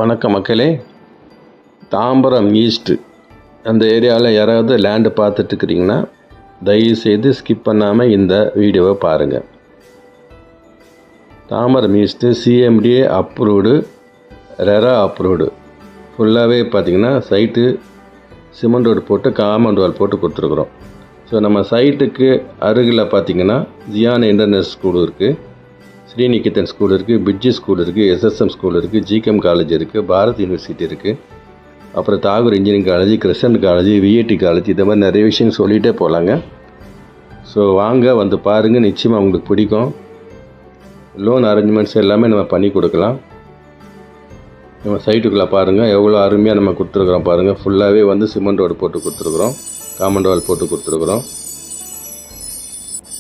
வணக்கம் மக்களே. தாம்பரம் ஈஸ்ட்டு அந்த ஏரியாவில் யாராவது லேண்டு பார்த்துட்ருக்கிறீங்கன்னா தயவுசெய்து ஸ்கிப் பண்ணாமல் இந்த வீடியோவை பாருங்கள். Tambaram east CMDA approved, RERA approved. ஃபுல்லாகவே பார்த்திங்கன்னா சைட்டு சிமெண்ட் ரோடு போட்டு காம்பவுண்ட் வால் போட்டு கொடுத்துருக்குறோம். ஸோ நம்ம சைட்டுக்கு அருகில் பார்த்திங்கன்னா ஜியான் இன்டர்நேஷனல் ஸ்கூல் இருக்குது, ஸ்ரீநிகேதன் ஸ்கூல் இருக்குது, பிட்ஜி ஸ்கூல் இருக்குது, எஸ்எஸ்எம் ஸ்கூல் இருக்குது, ஜிகேஎம் காலேஜ் இருக்குது, பாரத் யூனிவர்சிட்டி இருக்குது, அப்புறம் Tagore engineering college, Krishnan college, VIT college, இந்த மாதிரி நிறைய விஷயம் சொல்லிகிட்டே போகலாங்க. ஸோ வாங்க வந்து பாருங்கள், நிச்சயமாக உங்களுக்கு பிடிக்கும். லோன் அரேஞ்ச்மெண்ட்ஸ் எல்லாமே நம்ம பண்ணி கொடுக்கலாம். நம்ம சைட்டுக்குள்ளே பாருங்கள், எவ்வளோ அருமையாக நம்ம கொடுத்துருக்குறோம் பாருங்கள். ஃபுல்லாகவே வந்து சிமெண்ட் ரோடு போட்டு கொடுத்துருக்குறோம், காம்பவுண்ட் வால் போட்டு கொடுத்துருக்குறோம்.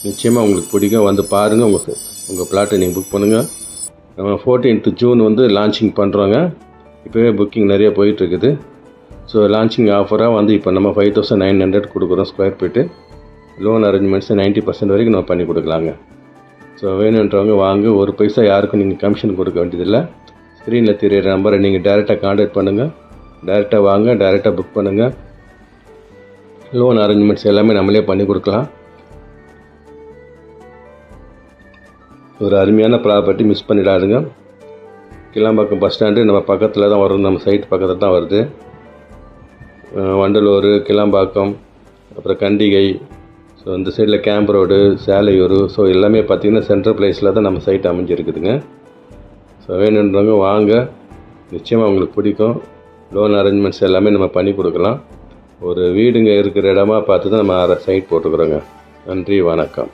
நிச்சயமாக உங்களுக்கு பிடிக்கும், வந்து பாருங்கள். உங்கள் பிளாட்டை நீங்கள் புக் பண்ணுங்கள். நம்ம 14th ஜூன் வந்து லான்ச்சிங் பண்ணுறோங்க. இப்போவே புக்கிங் நிறைய போயிட்டுருக்குது. ஸோ லான்ச்சிங் ஆஃபராக வந்து இப்போ நம்ம 5900 கொடுக்குறோம் ஸ்கொயர் ஃபீட்டு. லோன் அரேஞ்ச்மெண்ட்ஸ் 90% வரைக்கும் நம்ம பண்ணி கொடுக்கலாங்க. ஸோ வேணுன்றவங்க வாங்க. ஒரு பைசா யாருக்கும் நீங்கள் கமிஷன் கொடுக்க வேண்டியதில்லை. ஸ்க்ரீனில் தெரியிற நம்பரை நீங்கள் டைரெக்டாக கான்டாக்ட் பண்ணுங்கள். டைரெக்டாக வாங்க, டைரெக்டாக புக் பண்ணுங்கள். லோன் அரேஞ்ச்மெண்ட்ஸ் எல்லாமே நம்மளே பண்ணி கொடுக்கலாம். ஒரு அருமையான ப்ராப்பர்ட்டி, மிஸ் பண்ணிடாதுங்க. கிளாம்பாக்கம் பஸ் ஸ்டாண்டு நம்ம பக்கத்தில் தான் வரும், நம்ம சைட் பக்கத்தில் தான் வருது. வண்டலூர், கிளாம்பாக்கம், அப்புறம் கண்டிகை, ஸோ இந்த சைடில் கேம்ப் ரோடு, சேலையூர், ஸோ எல்லாமே பார்த்திங்கன்னா சென்ட்ரல் பிளேஸில் தான் நம்ம சைட் அமைஞ்சிருக்குதுங்க. ஸோ வேணுன்றவங்க வாங்க, நிச்சயமாக உங்களுக்கு பிடிக்கும். லோன் அரேஞ்ச்மெண்ட்ஸ் எல்லாமே நம்ம பண்ணி கொடுக்கலாம். ஒரு வீடுங்க இருக்கிற இடமா பார்த்து தான் நம்ம சைட் போட்டுக்கிறோங்க. நன்றி, வணக்கம்.